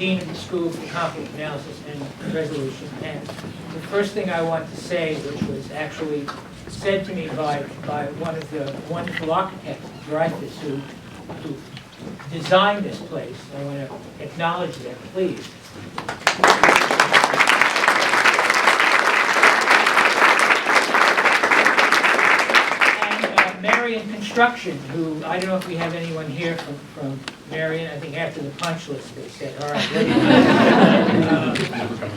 Dean of the School for Conflict Analysis and Resolution. And the first thing I want to say, which was actually said to me by one of the wonderful architects, Dreyfus, who designed this place, I want to acknowledge that, please. Marion Construction, who, I don't know if we have anyone here from Marion. I think after the punch list they said, all right, ready.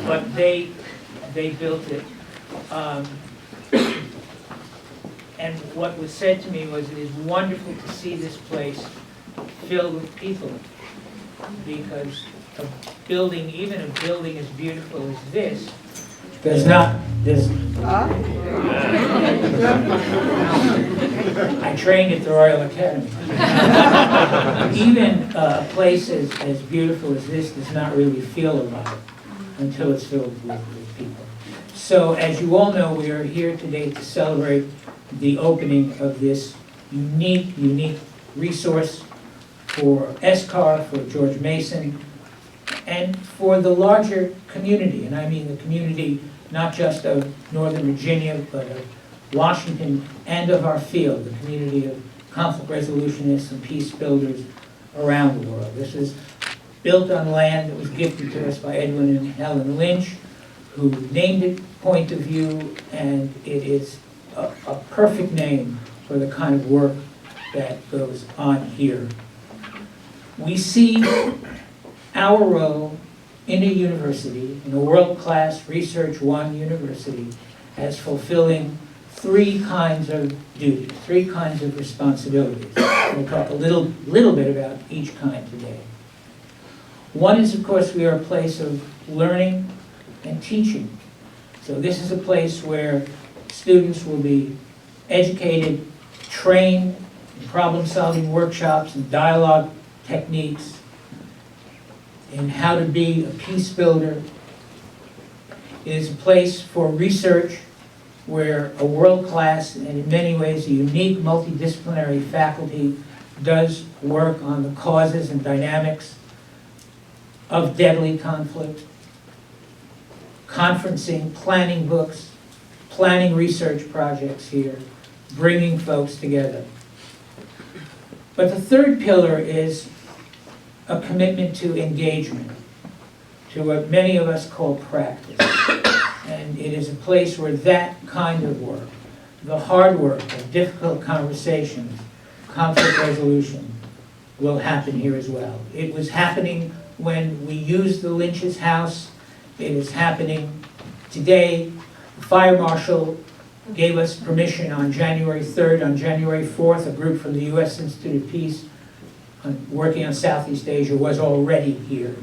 But they built it. And what was said to me was, it is wonderful to see this place filled with people, because a building, even a building as beautiful as this, does not, I trained at the Royal Academy. Even a place as beautiful as this does not really feel alive until it's filled with people. So, as you all know, we are here today to celebrate the opening of this unique resource for SCAR, for George Mason, and for the larger community. And I mean the community not just of Northern Virginia, but of Washington and of our field, the community of conflict resolutionists and peace builders around the world. This is built on land that was gifted to us by Edwin and Helen Lynch, who named it Point of View, and it is a perfect name for the kind of work that goes on here. We see our role in a university, in a world-class Research One university, as fulfilling three kinds of duties, three kinds of responsibilities. We'll talk a little bit about each kind today. One is, of course, we are a place of learning and teaching. So this is a place where students will be educated, trained in problem-solving workshops and dialogue techniques, in how to be a peace builder. It is a place for research where a world-class and in many ways a unique multidisciplinary faculty does work on the causes and dynamics of deadly conflict, conferencing, planning books, planning research projects here, bringing folks together. But the third pillar is a commitment to engagement, to what many of us call practice. And it is a place where that kind of work, the hard work of difficult conversations, conflict resolution, will happen here as well. It was happening when we used the Lynch's house. It is happening today. The fire marshal gave us permission on January 3rd. On January 4th, a group from the U.S. Institute of Peace working on Southeast Asia was already here.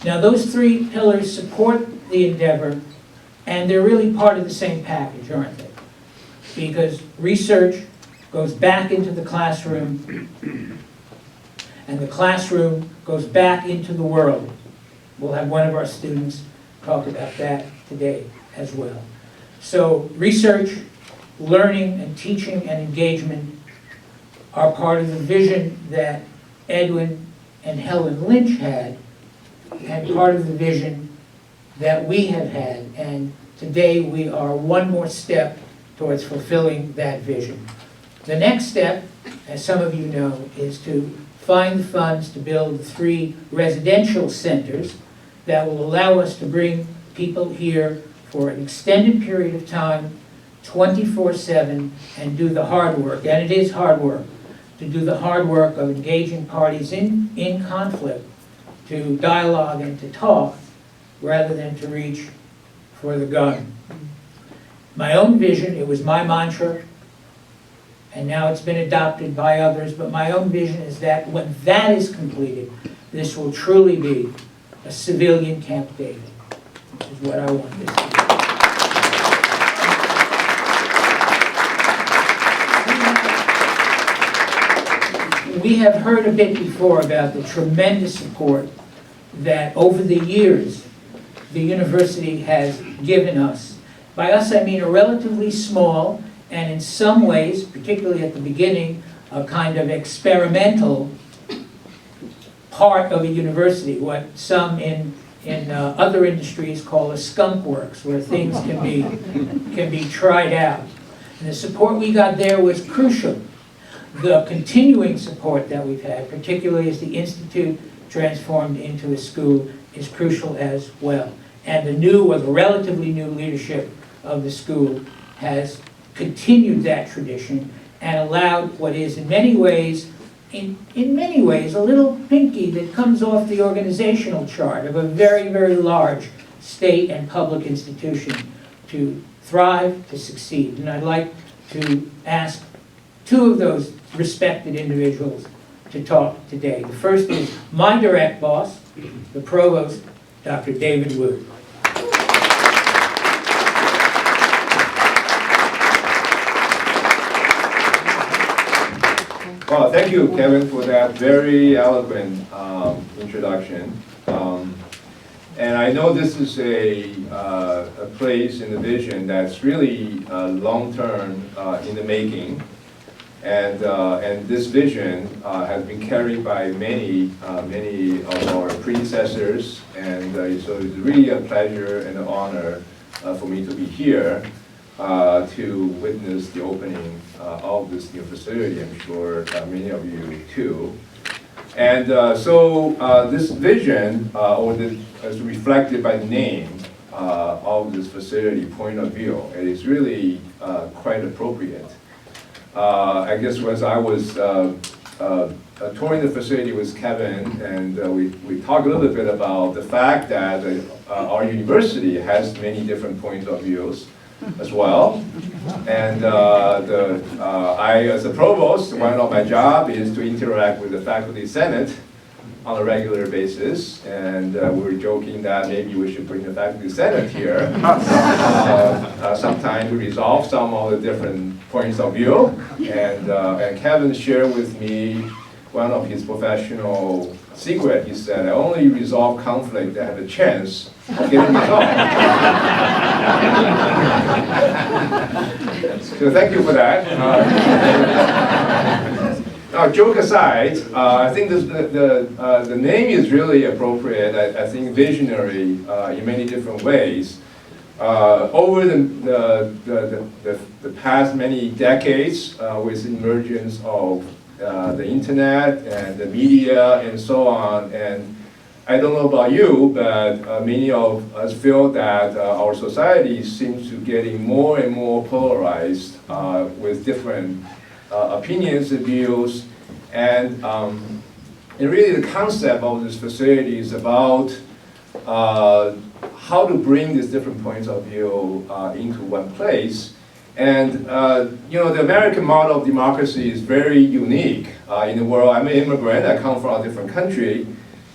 Now, those three pillars support the endeavor, and they're really part of the same package, aren't they? Because research goes back into the classroom, and the classroom goes back into the world. We'll have one of our students talk about that today as well. So research, learning, and teaching and engagement are part of the vision that Edwin and Helen Lynch had, and part of the vision that we have had. And today we are one more step towards fulfilling that vision. The next step, as some of you know, is to find the funds to build 3 residential centers that will allow us to bring people here for an extended period of time, 24/7, and do the hard work. And it is hard work, to do the hard work of engaging parties in conflict, to dialogue and to talk, rather than to reach for the gun. My own vision, it was my mantra, and now it's been adopted by others, but my own vision is that when that is completed, this will truly be a civilian Camp David, which is what I want this to be. We have heard a bit before about the tremendous support that over the years the university has given us. By us, I mean a relatively small, and in some ways, particularly at the beginning, a kind of experimental part of a university, what some in other industries call a skunk works, where things can be tried out. And the support we got there was crucial. The continuing support that we've had, particularly as the Institute transformed into a school, is crucial as well. And the new, or the relatively new leadership of the school has continued that tradition and allowed what is in many ways a little pinky that comes off the organizational chart of a very, very large state and public institution to thrive, to succeed. And I'd like to ask two of those respected individuals to talk today. The first is my direct boss, the Provost, Dr. David Wu. Well, thank you, Kevin, for that very eloquent introduction. And I know this is a place in the vision that's really long-term in the making. And this vision has been carried by many of our predecessors. And so it's really a pleasure and an honor for me to be here to witness the opening of this new facility. I'm sure many of you too. And so this vision, as reflected by the name of this facility, point of view, it is really quite appropriate. I guess as I was touring the facility with Kevin, and we talked a little bit about the fact that our university has many different points of views as well. And I, as a provost, one of my job is to interact with the faculty senate on a regular basis. And we were joking that maybe we should bring the faculty senate here sometime to resolve some of the different points of view. And Kevin shared with me one of his professional secret. He said, I only resolve conflict that have a chance of getting resolved. So thank you for that. Now, joke aside, I think the name is really appropriate. I think visionary in many different ways. Over the past many decades, with the emergence of the internet and the media and so on, and I don't know about you, but many of us feel that our society seems to getting more and more polarized with different opinions and views, and really the concept of this facility is about how to bring these different points of view into one place. And you know, the American model of democracy is very unique in the world. I'm an immigrant, I come from a different country,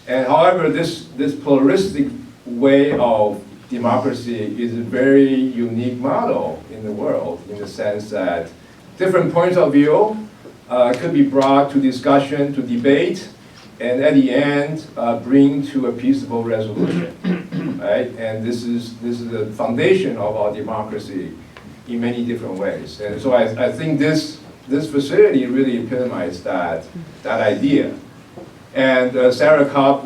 and however, this pluralistic way of democracy is a very unique model in the world, in the sense that different points of view could be brought to discussion, to debate, and at the end, bring to a peaceful resolution, right? And this is the foundation of our democracy in many different ways. And so I think this facility really epitomized that idea. And Sarah Kopp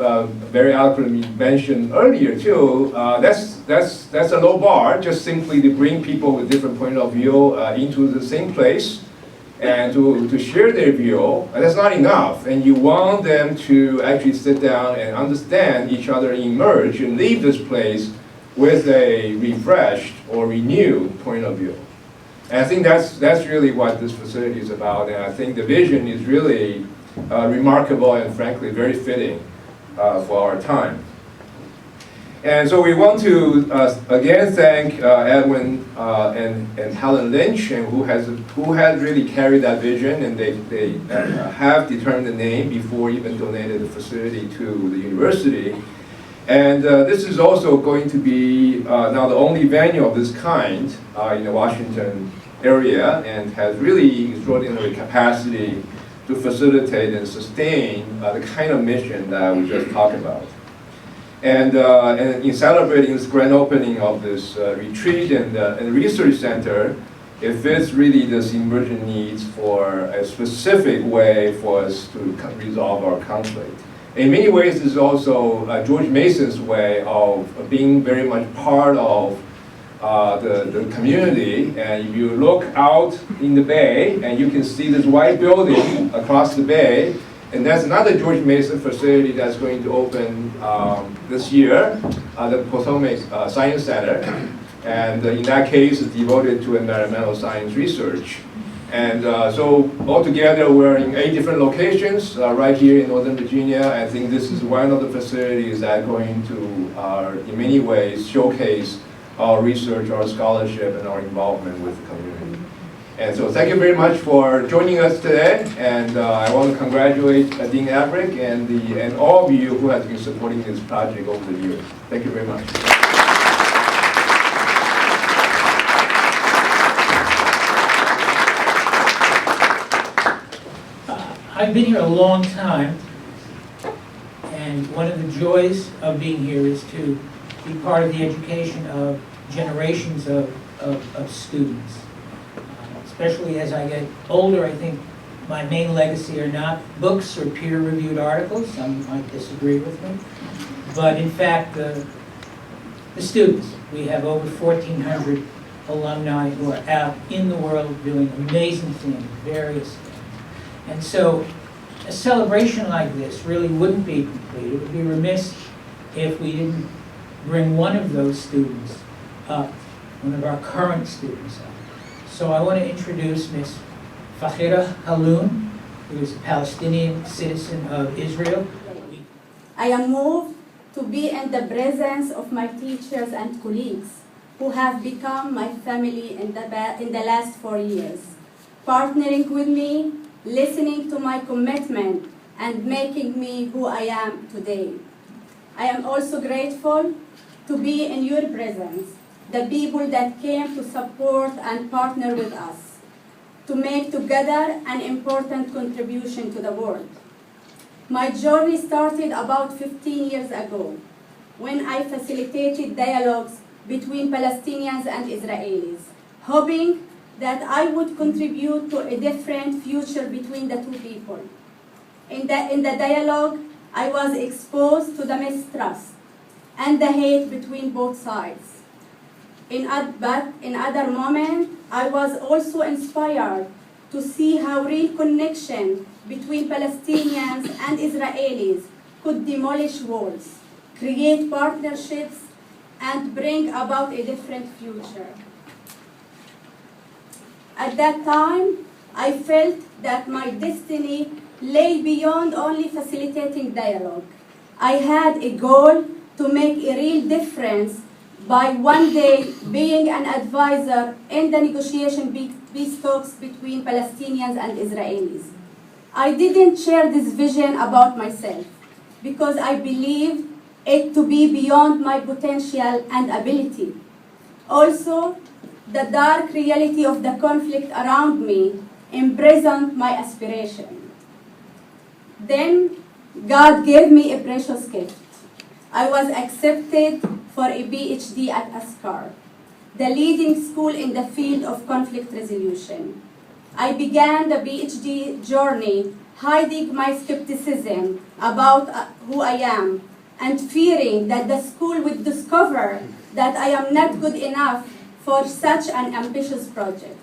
very eloquently mentioned earlier too, that's a low bar, just simply to bring people with different point of view into the same place and to share their view. That's not enough, and you want them to actually sit down and understand each other and emerge and leave this place with a refreshed or renewed point of view. And I think that's really what this facility is about, and I think the vision is really remarkable and frankly very fitting for our time. And so we want to again thank Edwin and Helen Lynch, and who has really carried that vision, and they have determined the name before even donated the facility to the university. And this is also going to be now the only venue of this kind in the Washington area, and has really extraordinary capacity to facilitate and sustain the kind of mission that we just talked about. And in celebrating this grand opening of this retreat and research center, it fits really this emergent needs for a specific way for us to resolve our conflict. In many ways, this is also George Mason's way of being very much part of the community. And if you look out in the bay, and you can see this white building across the bay, and that's another George Mason facility that's going to open this year, the Potomac Science Center. And in that case, it's devoted to environmental science research. And so altogether, we're in 8 different locations right here in Northern Virginia. I think this is one of the facilities that are going to, in many ways, showcase our research, our scholarship, and our involvement with the community. And so thank you very much for joining us today. And I want to congratulate Dean Avruch and all of you who have been supporting this project over the years. Thank you very much. I've been here a long time, and one of the joys of being here is to be part of the education of generations of students. Especially as I get older, I think my main legacy are not books or peer-reviewed articles. Some might disagree with me. But in fact, the students. We have over 1,400 alumni who are out in the world doing amazing things, various things. And so a celebration like this really wouldn't be complete. It would be remiss if we didn't bring one of those students up, one of our current students up. So I want to introduce Ms. Fakhira Haloun, who is a Palestinian citizen of Israel. I am moved to be in the presence of my teachers and colleagues who have become my family in the last 4 years, partnering with me, listening to my commitment, and making me who I am today. I am also grateful to be in your presence, the people that came to support and partner with us, to make together an important contribution to the world. My journey started about 15 years ago, when I facilitated dialogues between Palestinians and Israelis, hoping that I would contribute to a different future between the two people. In the dialogue, I was exposed to the mistrust and the hate between both sides. But in other moments, I was also inspired to see how real connection between Palestinians and Israelis could demolish walls, create partnerships, and bring about a different future. At that time, I felt that my destiny lay beyond only facilitating dialogue. I had a goal to make a real difference by one day being an advisor in the negotiation peace talks between Palestinians and Israelis. I didn't share this vision about myself because I believed it to be beyond my potential and ability. Also, the dark reality of the conflict around me imprisoned my aspiration. Then, God gave me a precious gift. I was accepted for a PhD at ASCAR, the leading school in the field of conflict resolution. I began the PhD journey hiding my skepticism about who I am and fearing that the school would discover that I am not good enough for such an ambitious project.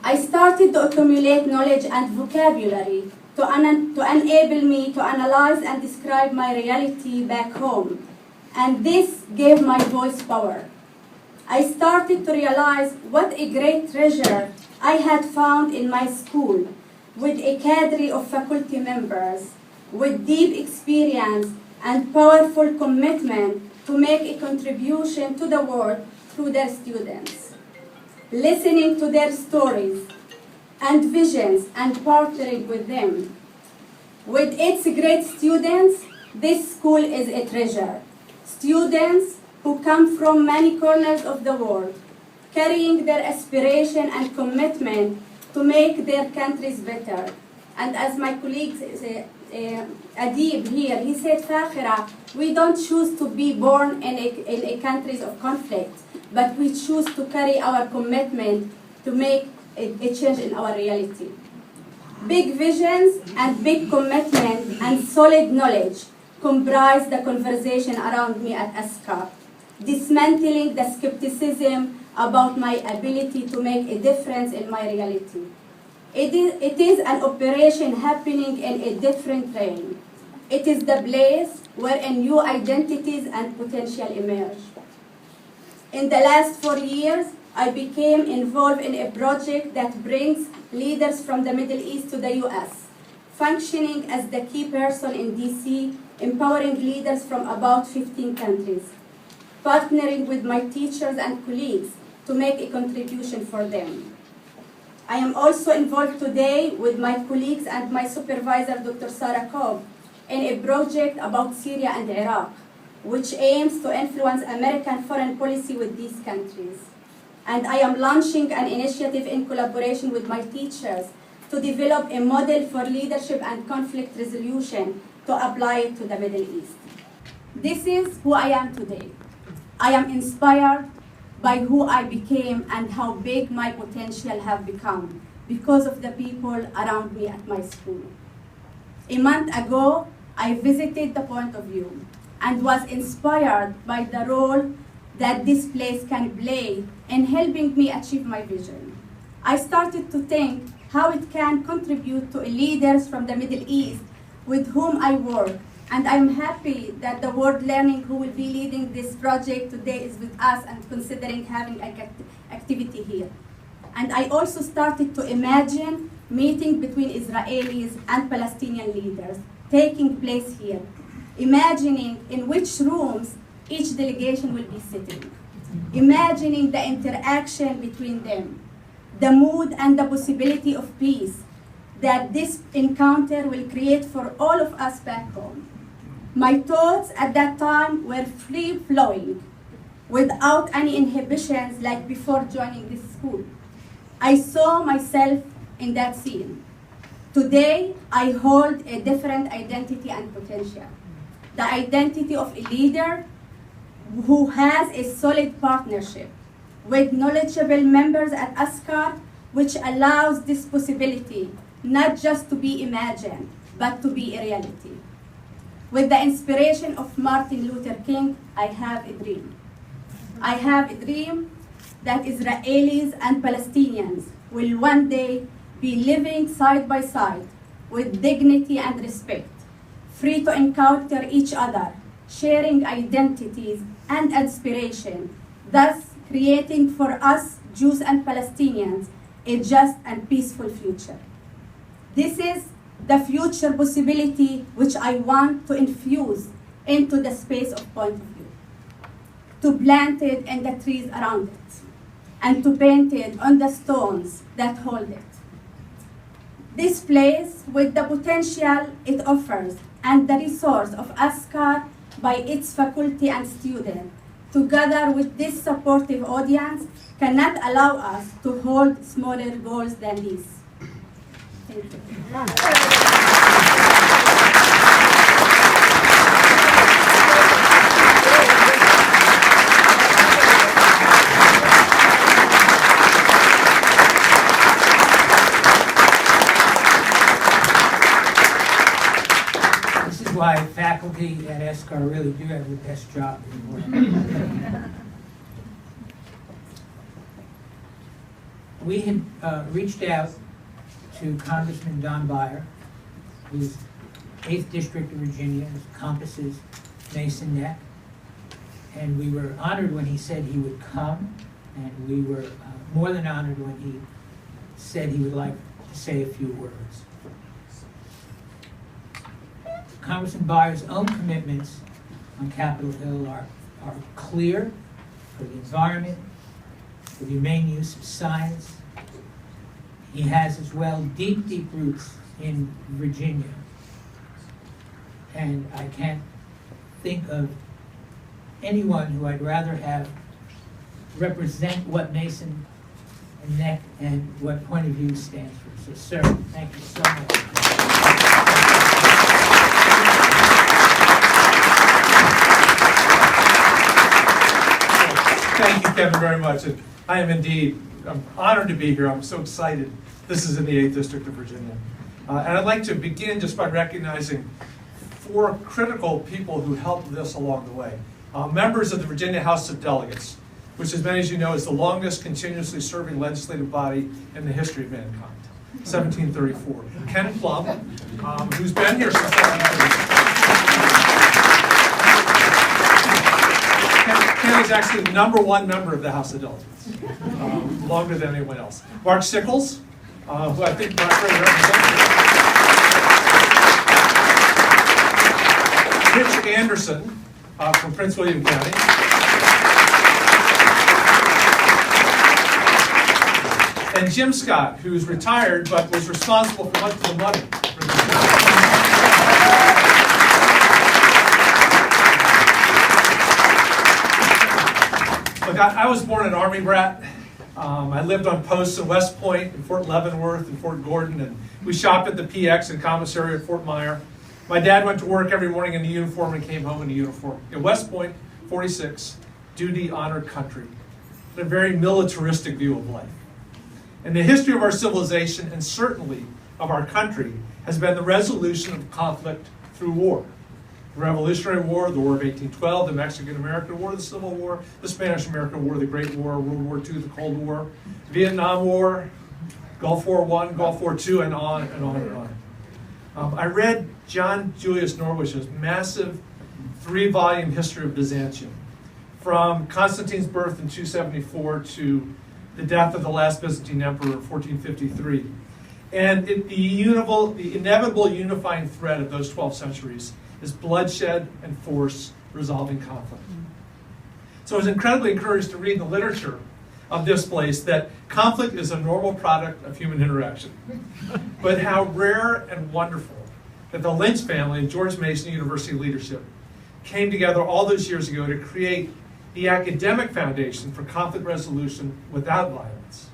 I started to accumulate knowledge and vocabulary to enable me to analyze and describe my reality back home, and this gave my voice power. I started to realize what a great treasure I had found in my school, with a cadre of faculty members with deep experience and powerful commitment to make a contribution to the world through their students. Listening to their stories and visions and partnering with them. With its great students, this school is a treasure. Students who come from many corners of the world, carrying their aspiration and commitment to make their countries better. And as my colleague Adib here, he said, Fakhira, we don't choose to be born in a countries of conflict, but we choose to carry our commitment to make a change in our reality. Big visions and big commitment and solid knowledge comprise the conversation around me at ASCAR, dismantling the skepticism about my ability to make a difference in my reality. It is an operation happening in a different realm. It is the place where new identities and potential emerge. In the last 4 years, I became involved in a project that brings leaders from the Middle East to the US, functioning as the key person in DC, empowering leaders from about 15 countries, partnering with my teachers and colleagues to make a contribution for them. I am also involved today with my colleagues and my supervisor, Dr. Sarah Cobb, in a project about Syria and Iraq, which aims to influence American foreign policy with these countries. And I am launching an initiative in collaboration with my teachers to develop a model for leadership and conflict resolution to apply it to the Middle East. This is who I am today. I am inspired by who I became and how big my potential have become because of the people around me at my school. A month ago, I visited the Point of View and was inspired by the role that this place can play in helping me achieve my vision. I started to think how it can contribute to leaders from the Middle East with whom I work, and I'm happy that the World Learning who will be leading this project today is with us and considering having an activity here. And I also started to imagine meeting between Israelis and Palestinian leaders taking place here, imagining in which rooms each delegation will be sitting, imagining the interaction between them, the mood and the possibility of peace that this encounter will create for all of us back home. My thoughts at that time were free-flowing, without any inhibitions like before joining this school. I saw myself in that scene. Today, I hold a different identity and potential. The identity of a leader who has a solid partnership with knowledgeable members at ASCAR, which allows this possibility not just to be imagined, but to be a reality. With the inspiration of Martin Luther King, I have a dream. I have a dream that Israelis and Palestinians will one day be living side by side with dignity and respect, free to encounter each other, sharing identities and inspiration, thus creating for us, Jews and Palestinians, a just and peaceful future. This is the future possibility which I want to infuse into the space of Point of View, to plant it in the trees around it, and to paint it on the stones that hold it. This place, with the potential it offers and the resource of ASCAR by its faculty and students, together with this supportive audience, cannot allow us to hold smaller goals than these. Thank you. Why faculty at ASCAR really do have the best job in the world. We had reached out to Congressman Don Beyer, who's 8th District of Virginia, encompasses Mason Neck, and we were honored when he said he would come, and we were more than honored when he said he would like to say a few words. Congressman Beyer's own commitments on Capitol Hill are clear for the environment, for the humane use of science. He has as well deep roots in Virginia. And I can't think of anyone who I'd rather have represent what Mason and Neck and what Point of View stands for. So, sir, thank you so much. Thank you, Kevin, very much. I am indeed, I'm honored to be here. I'm so excited. This is in the 8th District of Virginia. And I'd like to begin just by recognizing 4 critical people who helped this along the way. Members of the Virginia House of Delegates, which as many as you know is the longest continuously serving legislative body in the history of mankind, 1734. Ken Plum, who's been here since 1734. Ken is actually the #1 member of the House of Delegates, longer than anyone else. Mark Sickles, who I think Mark represents. Rich Anderson from Prince William County. And Jim Scott, who's retired but was responsible for much of the money. Look, I was born an Army brat. I lived on posts in West Point, in Fort Leavenworth, and Fort Gordon, and we shopped at the PX and commissary at Fort Myer. My dad went to work every morning in a uniform and came home in a uniform. In West Point, 46, duty, honor, country. A very militaristic view of life. And the history of our civilization, and certainly of our country, has been the resolution of conflict through war. The Revolutionary War, the War of 1812, the Mexican-American War, the Civil War, the Spanish-American War, the Great War, World War II, the Cold War, Vietnam War, Gulf War I, Gulf War II, and on and on and on. I read John Julius Norwish's massive 3-volume history of Byzantium, from Constantine's birth in 274 to the death of the last Byzantine emperor in 1453. And the inevitable unifying thread of those 12 centuries is bloodshed and force resolving conflict. So I was incredibly encouraged to read in the literature of this place that conflict is a normal product of human interaction. But how rare and wonderful that the Lynch family and George Mason University leadership came together all those years ago to create the academic foundation for conflict resolution without violence.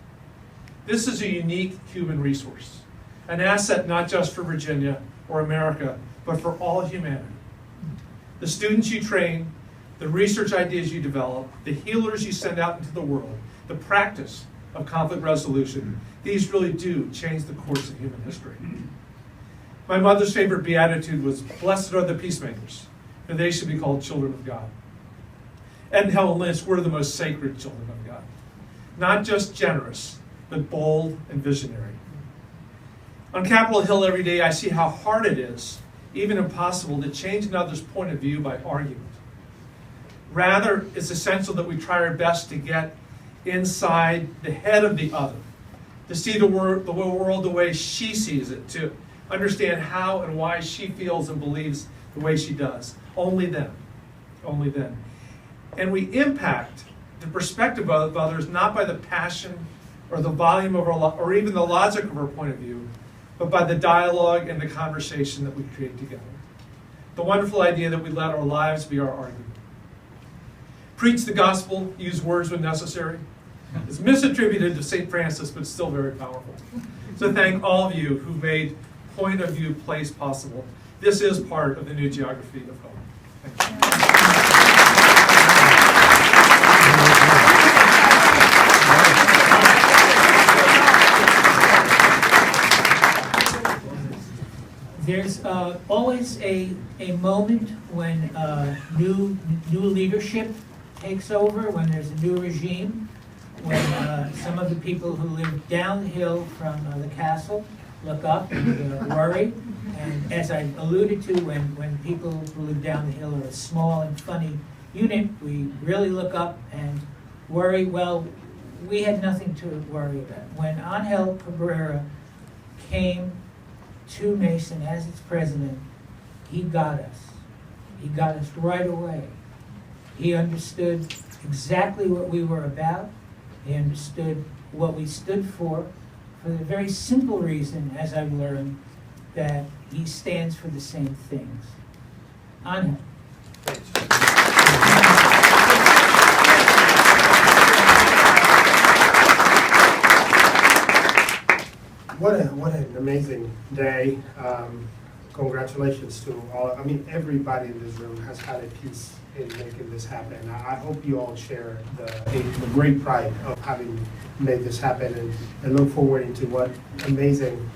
This is a unique human resource, an asset not just for Virginia or America, but for all humanity. The students you train, the research ideas you develop, the healers you send out into the world, the practice of conflict resolution, these really do change the course of human history. My mother's favorite beatitude was, "Blessed are the peacemakers, for they should be called children of God." Ed and Helen Lynch were the most sacred children of God. Not just generous, but bold and visionary. On Capitol Hill every day, I see how hard it is, even impossible, to change another's point of view by argument. Rather, it's essential that we try our best to get inside the head of the other, to see the world the way she sees it, to understand how and why she feels and believes the way she does. Only then. And we impact the perspective of others not by the passion or the volume of our, or even the logic of our point of view, but by the dialogue and the conversation that we create together. The wonderful idea that we let our lives be our argument. Preach the gospel, use words when necessary. It's misattributed to St. Francis, but still very powerful. So thank all of you who made point of view place possible. This is part of the new geography of hope. Thank you. There's always a moment when new leadership takes over, when there's a new regime, when some of the people who live downhill from the castle look up and worry. And as I alluded to, when people who live down the hill are a small and funny unit, we really look up and worry. Well, we had nothing to worry about. When Ángel Cabrera came to Mason as its president, he got us. He got us right away. He understood exactly what we were about. He understood what we stood for the very simple reason, as I've learned, that he stands for the same things. Ángel. What an amazing day. Congratulations to all. I mean, everybody in this room has had a piece in making this happen. I hope you all share the great pride of having made this happen, and look forward into what amazing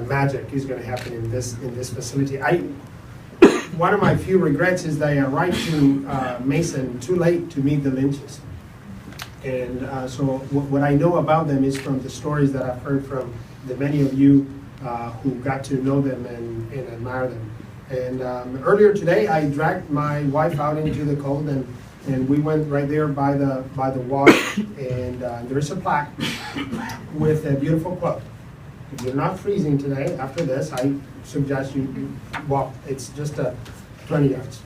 magic is going to happen in this facility. One of my few regrets is that I arrived to Mason too late to meet the Lynches. And so what I know about them is from the stories that I've heard from the many of you who got to know them and admire them. And earlier today, I dragged my wife out into the cold, and we went right there by the water, and there is a plaque with a beautiful quote. If you're not freezing today, after this, I suggest you walk. It's just 20 yards.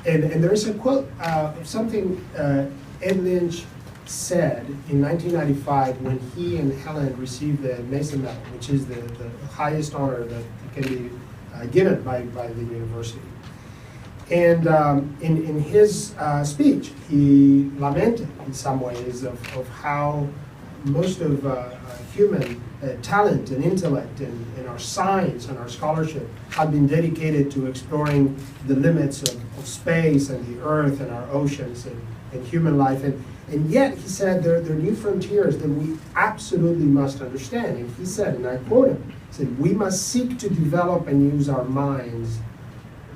And there is a quote of something Ed Lynch said in 1995 when he and Haloun received the Mason Medal, which is the highest honor that can be given by the university. And in his speech, he lamented in some ways of how most of human talent and intellect and our science and our scholarship have been dedicated to exploring the limits of space and the earth and our oceans and human life. And yet, he said, there are new frontiers that we absolutely must understand. And he said, and I quote him, he said, "We must seek to develop and use our minds,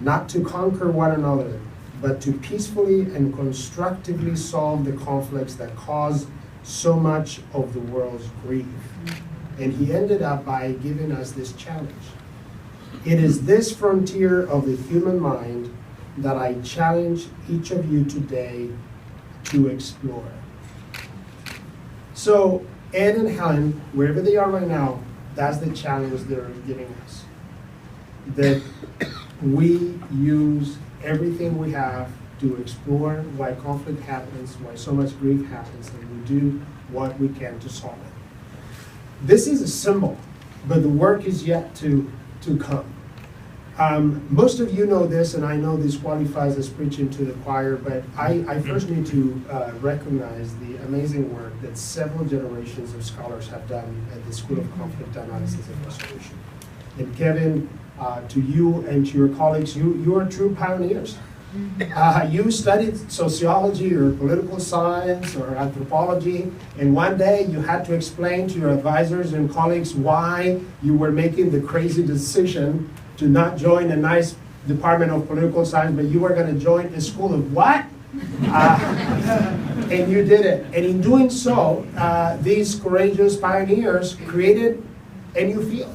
not to conquer one another, but to peacefully and constructively solve the conflicts that cause so much of the world's grief." And he ended up by giving us this challenge. It is this frontier of the human mind that I challenge each of you today to explore. So Ed and Haloun, wherever they are right now, that's the challenge they're giving us. That we use everything we have to explore why conflict happens, why so much grief happens, and we do what we can to solve it. This is a symbol, but the work is yet to come. Most of you know this, and I know this qualifies as preaching to the choir, but I first need to recognize the amazing work that several generations of scholars have done at the School of Conflict Analysis and Resolution. And Kevin, to you and to your colleagues, you are true pioneers. You studied sociology or political science or anthropology, and one day you had to explain to your advisors and colleagues why you were making the crazy decision to not join a nice department of political science, but you were going to join a school of what? And you did it. And in doing so, these courageous pioneers created a new field.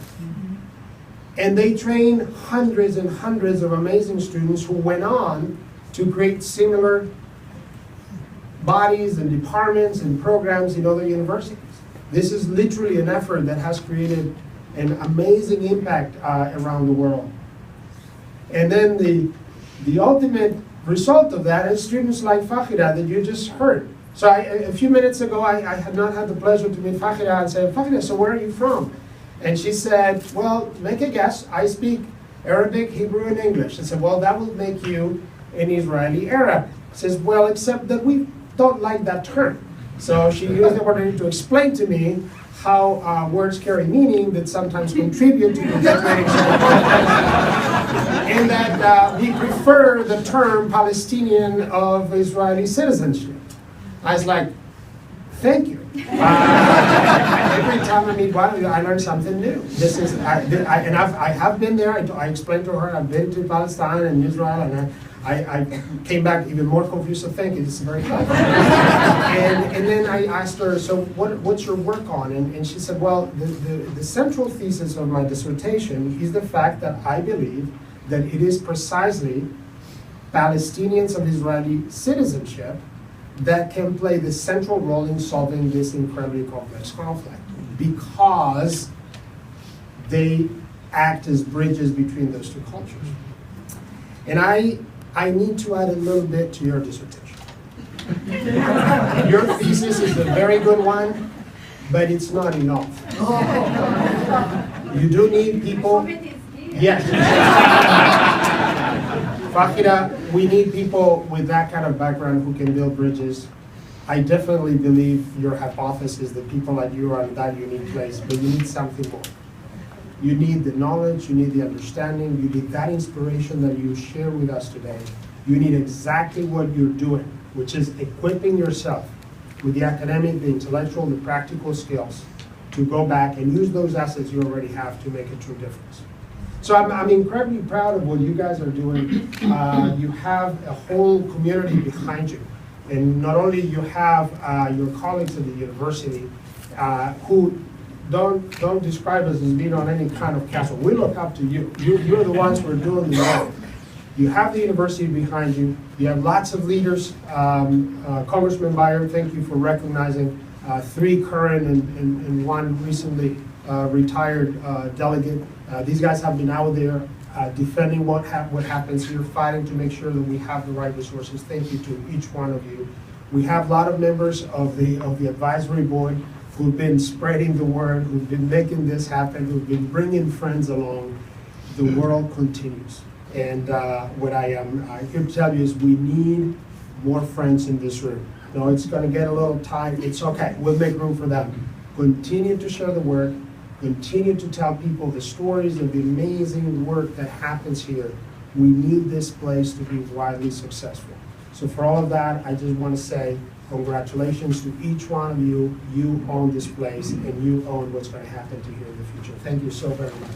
And they trained hundreds and hundreds of amazing students who went on to create similar bodies and departments and programs in other universities. This is literally an effort that has created an amazing impact around the world. And then the ultimate result of that is students like Fakhira that you just heard. So a few minutes ago, I had not had the pleasure to meet Fakhira and say, "Fakhira, so where are you from?" And she said, "Well, make a guess. I speak Arabic, Hebrew, and English." I said, "Well, that would make you an Israeli Arab." She says, "Well, except that we don't like that term." So she used the opportunity to explain to me how words carry meaning that sometimes contribute to perpetuating and that we prefer the term Palestinian of Israeli citizenship. I was like, thank you. Every time I meet one of you, I learn something new. This is, I have been there. I explained to her I've been to Palestine and Israel, and I came back even more confused. So thank you. This is very helpful. And then I asked her, so what's your work on? And she said, well, the central thesis of my dissertation is the fact that I believe that it is precisely Palestinians of Israeli citizenship that can play the central role in solving this incredibly complex conflict, because they act as bridges between those two cultures. And I need to add a little bit to your dissertation. Your thesis is a very good one, but it's not enough. You do need people. Yes. Fakhira, we need people with that kind of background who can build bridges. I definitely believe your hypothesis that people like you are in that unique place, but you need something more. You need the knowledge, you need the understanding, you need that inspiration that you share with us today. You need exactly what you're doing, which is equipping yourself with the academic, the intellectual, the practical skills to go back and use those assets you already have to make a true difference. So I'm incredibly proud of what you guys are doing. You have a whole community behind you. And not only you have your colleagues at the university who don't describe us as being on any kind of castle. We look up to you. You're the ones who are doing the work. You have the university behind you. You have lots of leaders. Congressman Beyer, thank you for recognizing 3 current and 1 recently retired delegate. These guys have been out there defending what happens here, fighting to make sure that we have the right resources. Thank you to each one of you. We have a lot of members of the advisory board who've been spreading the word, who've been making this happen, who've been bringing friends along. The world continues. And what I am here to tell you is we need more friends in this room. No, it's going to get a little tight. It's okay. We'll make room for them. Continue to share the word. Continue to tell people the stories of the amazing work that happens here. We need this place to be widely successful. So for all of that, I just want to say congratulations to each one of you. You own this place, and you own what's going to happen to you in the future. Thank you so very much.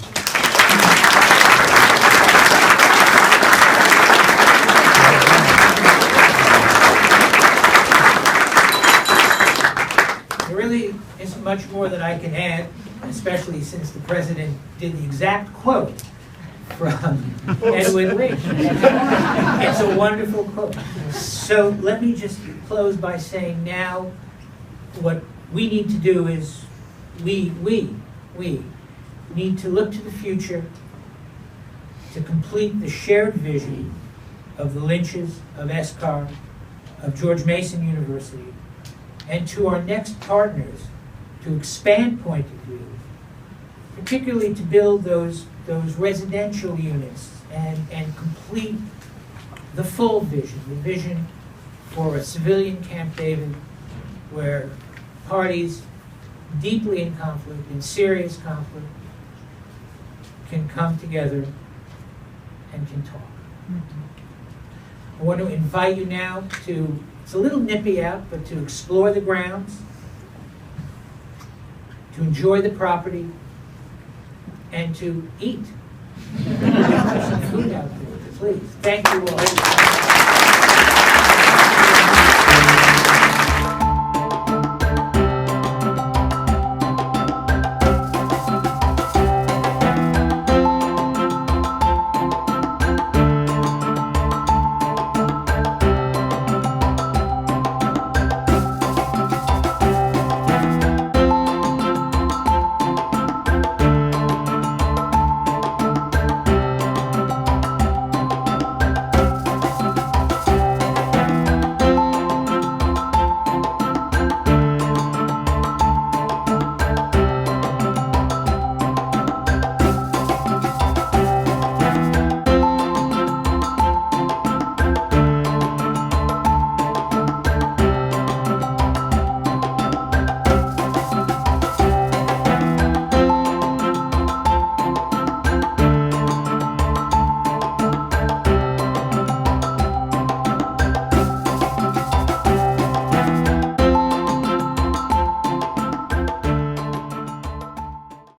There really isn't much more that I can add, especially since the president did the exact quote from Edwin Lee. It's a wonderful quote. So let me just close by saying now what we need to do is we need to look to the future to complete the shared vision of the Lynches, of ESCAR, of George Mason University, and to our next partners to expand Point of View, particularly to build those residential units and complete the full vision, the vision for a civilian Camp David where parties deeply in conflict, in serious conflict, can come together and can talk. I want to invite you now to, it's a little nippy out, but to explore the grounds, to enjoy the property, and to eat. There's some food out there, please. Thank you all.